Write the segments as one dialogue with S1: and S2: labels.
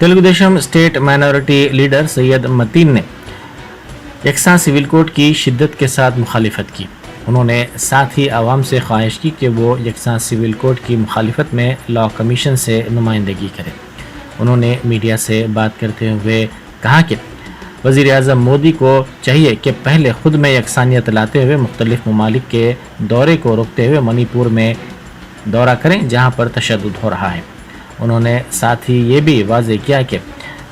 S1: Telugu Desam state minority leader Syed Mateen ने यकसा civil code की शिद्दत के साथ मुखालिफत की। उन्होंने साथ ही आवाम से ख्वाहिश की कि वो यकसा सिविल कोड की मुखालिफत में लॉ कमीशन से नुमाइंदगी करें। उन्होंने मीडिया से बात करते हुए कहा कि वज़ीर आज़म मोदी को चाहिए कि पहले ख़ुद में यकसानियत लाते हुए मुख्तलिफ ममालिक के दौरे को रोकते हुए मणिपुर में दौरा करें जहाँ पर तशद्दुद हो रहा है। उन्होंने साथ ही ये भी वाज़ेह किया कि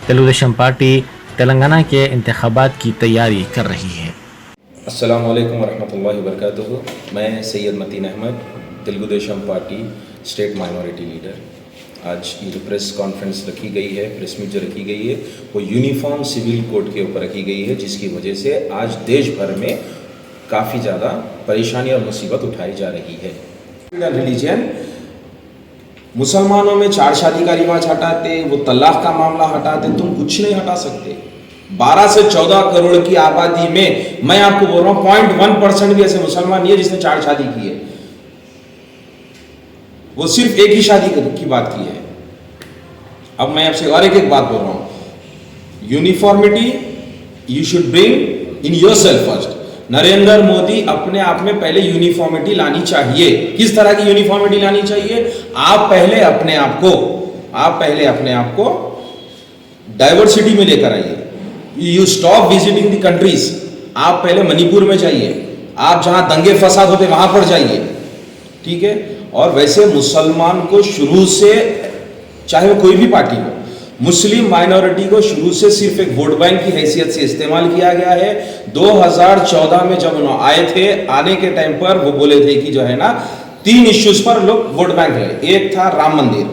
S1: तेलुगुदेशम पार्टी तेलंगाना के इंतखाबात की तैयारी कर रही है।
S2: अस्सलामु अलैकुम वरहमतुल्लाहि वबरकातुहू। मैं Syed Mateen Ahmed, Telugudesam party state minority leader. आज ये जो प्रेस कॉन्फ्रेंस रखी गई है, प्रेस मीट जो रखी गई है, वो यूनिफॉर्म सिविल कोड के ऊपर रखी गई है, जिसकी वजह से आज देश भर में काफ़ी ज़्यादा परेशानी और मुसीबत उठाई जा रही है। रिलीजन, मुसलमानों में 4 शादी का रिवाज हटाते, वो तलाक का मामला हटाते, तुम कुछ नहीं हटा सकते। 12 से 14 करोड़ की आबादी में मैं आपको बोल रहा हूँ 0.1% भी ऐसे मुसलमान नहीं है जिसने 4 शादी की है। वो सिर्फ एक ही शादी की बात की है। अब मैं आपसे और एक बात बोल रहा हूं, uniformity you should bring in yourself first. Narendra Modi अपने आप में पहले यूनिफॉर्मिटी लानी चाहिए। किस तरह की यूनिफॉर्मिटी लानी चाहिए? आप पहले अपने आप को डाइवर्सिटी में लेकर आइए। You stop visiting the countries. आप पहले मणिपुर में जाइए, आप जहां दंगे फसाद होते वहां पर जाइए, ठीक है। और वैसे मुसलमान को शुरू से, चाहे वो कोई भी पार्टी हो, मुस्लिम माइनॉरिटी को शुरू से सिर्फ एक वोट बैंक की हैसियत से इस्तेमाल किया गया है। 2014 में जब उन्होंने आए थे, आने के टाइम पर वो बोले थे कि जो है ना 3 इश्यूज पर लोग वोट बैंक है। एक था राम मंदिर,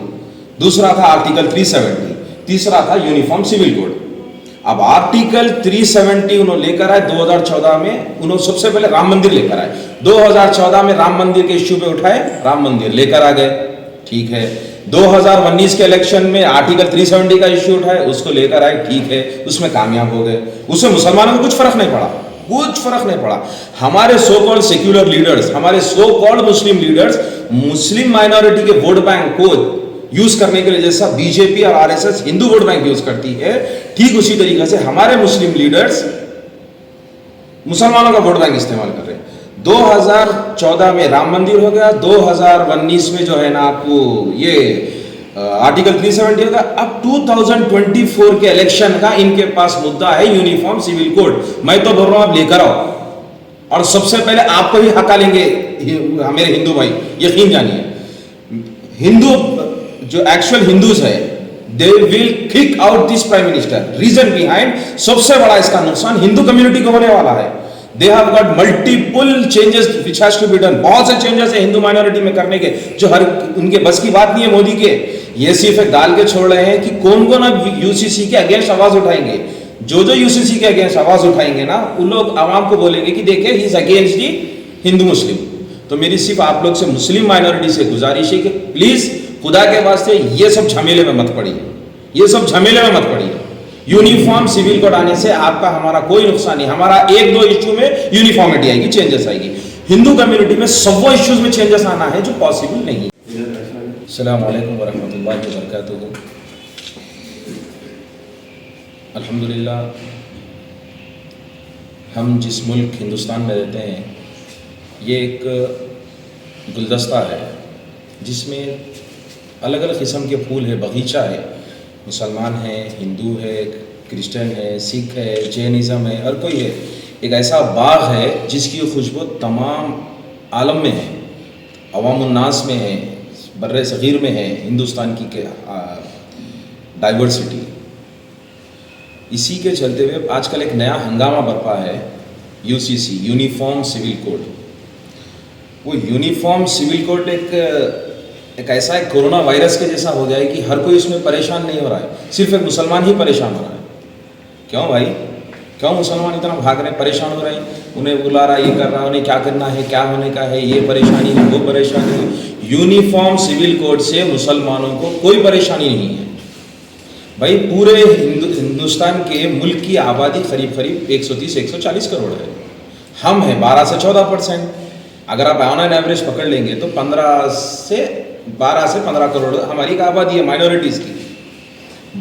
S2: दूसरा था आर्टिकल 370, तीसरा था यूनिफॉर्म सिविल कोड। अब आर्टिकल 370 उन्होंने लेकर आए 2014 में। उन्होंने सबसे पहले राम मंदिर लेकर आए। 2014 में राम मंदिर के इश्यू पे उठाए, राम मंदिर लेकर आ गए, ठीक है। 2019 के इलेक्शन में आर्टिकल 370 का इश्यू उठाए, उसको लेकर आए, ठीक है, उसमें कामयाब हो गए। उससे मुसलमानों को कुछ फर्क नहीं पड़ा। हमारे सो कॉल्ड सेक्युलर लीडर्स, हमारे सो कॉल्ड मुस्लिम लीडर्स मुस्लिम माइनॉरिटी के वोट बैंक को यूज करने के लिए, जैसा बीजेपी और RSS Hindu vote bank use करती है, ठीक उसी तरीके से हमारे मुस्लिम लीडर्स मुसलमानों का वोट बैंक इस्तेमाल कर रहे हैं। 2014 में राम मंदिर हो गया, 2019 में जो है ना आपको ये आर्टिकल 370 होगा। अब 2024 के इलेक्शन का इनके पास मुद्दा है यूनिफॉर्म सिविल कोड। मैं तो बोल रहा हूं आप लेकर आओ, और सबसे पहले आपको भी हका लेंगे मेरे हिंदू भाई, यकीन जानिए। हिंदू जो एक्चुअल हिंदूज है, they will kick out this prime minister. Reason behind, सबसे बड़ा इसका नुकसान हिंदू कम्युनिटी को होने वाला है। They have got multiple changes which has to be done. बहुत से चेंजेस है हिंदू माइनॉरिटी में करने के, जो हर उनके बस की बात नहीं है मोदी के। ये सिर्फ एक डाल के छोड़ रहे हैं कि कौन कौन अब यूसीसी के अगेंस्ट आवाज उठाएंगे। जो यूसीसी के अगेंस्ट आवाज उठाएंगे ना, उन लोग आवाम को बोलेंगे कि देखिए he is against the Hindu Muslim. तो मेरी सिर्फ आप लोग से, मुस्लिम माइनॉरिटी से गुजारिश है कि प्लीज खुदा के वास्ते ये सब झमेले में मत पड़िए। यूनिफॉर्म सिविल कोड आने से आपका हमारा कोई नुकसान नहीं। हमारा 1-2 इश्यू में यूनिफॉर्मिटी आएगी, चेंजेस आएगी। हिंदू कम्युनिटी में 100 इश्यूज में चेंजेस आना है जो पॉसिबल नहीं। अस्सलामु अलैकुम वरहमतुल्लाहि वबरकातुहू। अल्हम्दुलिल्लाह, हम जिस मुल्क हिंदुस्तान में रहते हैं, ये एक गुलदस्ता है जिसमें अलग अलग किस्म के फूल है, बगीचा है। मुसलमान है, हिंदू है, क्रिश्चियन है, सिख है, जैनिज़्म है, और कोई है। एक ऐसा बाग है जिसकी खुशबू तमाम आलम में है, अवामुन्नास में है, बर्रे सग़ीर में है, हिंदुस्तान की डाइवर्सिटी। इसी के चलते हुए आजकल एक नया हंगामा बरपा है, यूसीसी, यूनिफॉर्म सिविल कोड। वो यूनिफॉर्म सिविल कोड एक ऐसा एक कोरोना वायरस के जैसा हो गया है कि हर कोई इसमें परेशान नहीं हो रहा है, सिर्फ एक मुसलमान ही परेशान हो रहा है। क्यों भाई, क्यों मुसलमान इतना भाग रहे हैं, परेशान हो रहे हैं? उन्हें बुला रहा है, ये कर रहा है, उन्हें क्या करना है, क्या होने का है, ये परेशानी है, वो परेशानी है। यूनिफॉर्म सिविल कोड से मुसलमानों को कोई परेशानी नहीं है भाई। पूरे हिंदुस्तान के मुल्क की आबादी करीब 130-140 करोड़ है। हम हैं 12 से 14%। अगर आप ऑन एन एवरेज पकड़ लेंगे तो 12 से 15 करोड़ हमारी आबादी है माइनॉरिटीज़ की।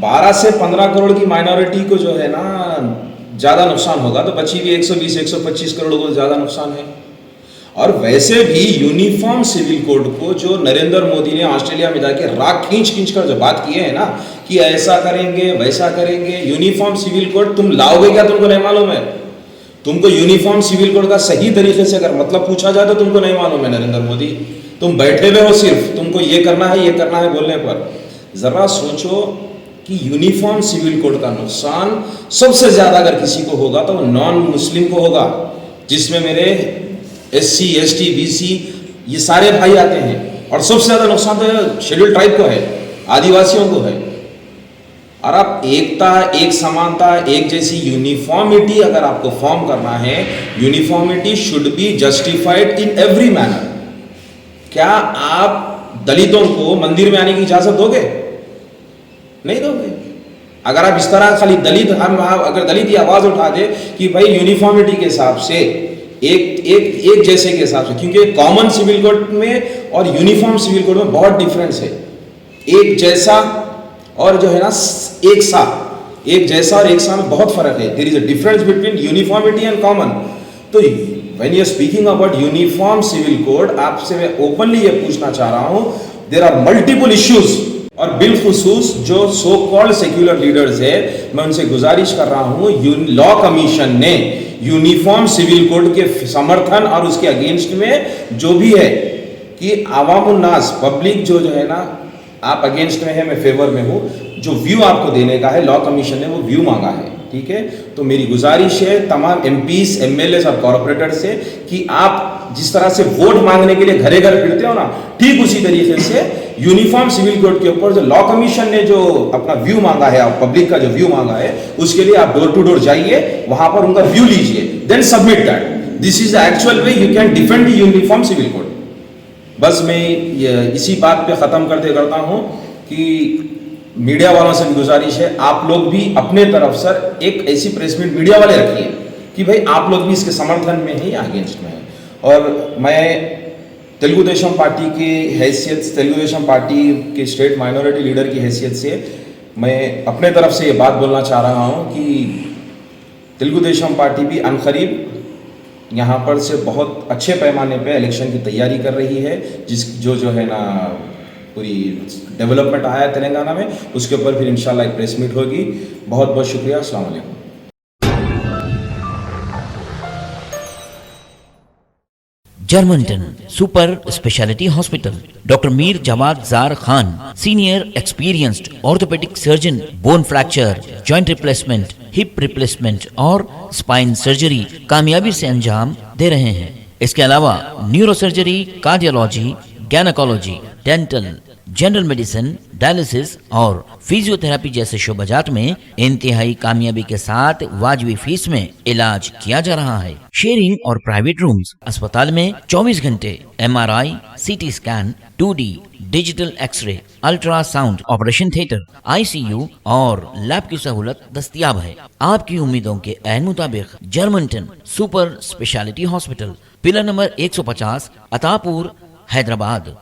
S2: 12 से 15 करोड़ की माइनॉरिटी को जो है ना ज़्यादा नुकसान होगा, तो बची भी 120-125 करोड़ को ज़्यादा नुकसान है। और वैसे भी यूनिफॉर्म सिविल कोड को जो नरेंद्र मोदी ने ऑस्ट्रेलिया में जाके राख खींच खींच कर जो बात की है ना कि ऐसा करेंगे वैसा करेंगे, यूनिफॉर्म सिविल कोड तुम लाओगे क्या, तुमको नहीं मालूम है। तुमको यूनिफॉर्म सिविल कोड का सही तरीके से अगर मतलब पूछा जाए तो तुमको नहीं मालूम है नरेंद्र मोदी। तुम बैठे हुए हो सिर्फ तुमको ये करना है बोलने पर। जरा सोचो कि यूनिफॉर्म सिविल कोड का नुकसान सबसे ज्यादा अगर किसी को होगा तो वो नॉन मुस्लिम को होगा, जिसमें मेरे SC ST BC ये सारे भाई आते हैं। और सबसे ज्यादा नुकसान तो शेड्यूल ट्राइब को है, आदिवासियों को है। और आप एकता, एक समानता, एक जैसी यूनिफॉर्मिटी अगर आपको फॉर्म करना है, uniformity should be justified in every manner. क्या आप दलितों को मंदिर में आने की इजाजत दोगे? नहीं दोगे। अगर आप इस तरह खाली दलित, हम अगर दलित ये आवाज उठा दे कि भाई यूनिफॉर्मिटी के हिसाब से एक जैसे के हिसाब से, क्योंकि कॉमन सिविल कोड में और यूनिफॉर्म सिविल कोड में बहुत डिफरेंस है। एक जैसा और जो है ना एक सा, एक जैसा और एक सा में बहुत फर्क है। There is a difference between uniformity and common. तो when you are speaking about uniform civil code, आपसे मैं ओपनली ये पूछना चाह रहा हूं, देयर आर मल्टीपल इश्यूज। और बिलखुसूस जो सो कॉल्ड सेक्युलर लीडर्स है, मैं उनसे गुजारिश कर रहा हूं, लॉ कमीशन ने यूनिफॉर्म सिविल कोड के समर्थन और उसके अगेंस्ट में जो भी है कि आवामुन नास, पब्लिक जो है ना, आप अगेंस्ट में है, मैं फेवर में हूं। जो व्यू आपको देने का है, लॉ कमीशन ने वो व्यू मांगा है, ठीक है। तो मेरी गुजारिश है तमाम MPs, MLAs और कॉर्पोरेटर से कि आप जिस तरह से वोट मांगने के लिए घरे घर फिरते हो ना, ठीक उसी तरीके से यूनिफॉर्म सिविल कोड के ऊपर जो लॉ कमीशन ने जो अपना व्यू मांगा है, पब्लिक का जो व्यू मांगा है, उसके लिए आप डोर टू डोर जाइए, वहां पर उनका व्यू लीजिए, then submit that. This is the actual way you can defend the uniform civil code. बस मैं इसी बात पे खत्म करता हूं कि मीडिया वालों से भी गुजारिश है, आप लोग भी अपने तरफ से एक ऐसी प्रेस मीट मीडिया वाले रखिए कि भाई आप लोग भी इसके समर्थन में हैं या अगेंस्ट में हैं। और मैं तेलुगु देशम पार्टी की हैसियत, तेलुगु देशम पार्टी के स्टेट माइनॉरिटी लीडर की हैसियत से मैं अपने तरफ से ये बात बोलना चाह रहा हूँ कि तेलुगु देशम पार्टी भी अनकरीब यहाँ पर से बहुत अच्छे पैमाने पे इलेक्शन की तैयारी कर रही है। जो है ना पूरी डेवलपमेंट आया है तेलंगाना में, उसके ऊपर फिर इंशाल्लाह एक प्रेस मीट होगी। बहुत बहुत शुक्रिया। अस्सलाम वालेकुम।
S3: Germanten super speciality hospital, doctor Mir Jawad Zar Khan, senior experienced orthopaedic surgeon, bone fracture, joint replacement, hip replacement और स्पाइन सर्जरी कामयाबी से अंजाम दे रहे हैं। इसके अलावा neuro surgery, cardiology, gynaecology, dental, general medicine, dialysis और फिजियोथेरेपी जैसे शोबाजात में इंतहाई कामयाबी के साथ वाजबी फीस में इलाज किया जा रहा है। शेयरिंग और प्राइवेट रूम्स, अस्पताल में 24 घंटे MRI, CT scan, 2D digital x-ray, ultrasound, operation theatre, ICU और लैब की सहूलत दस्तयाब है। आपकी उम्मीदों के ऐन मुताबिक Germanten super speciality hospital, pillar number 150, Attapur, Hyderabad.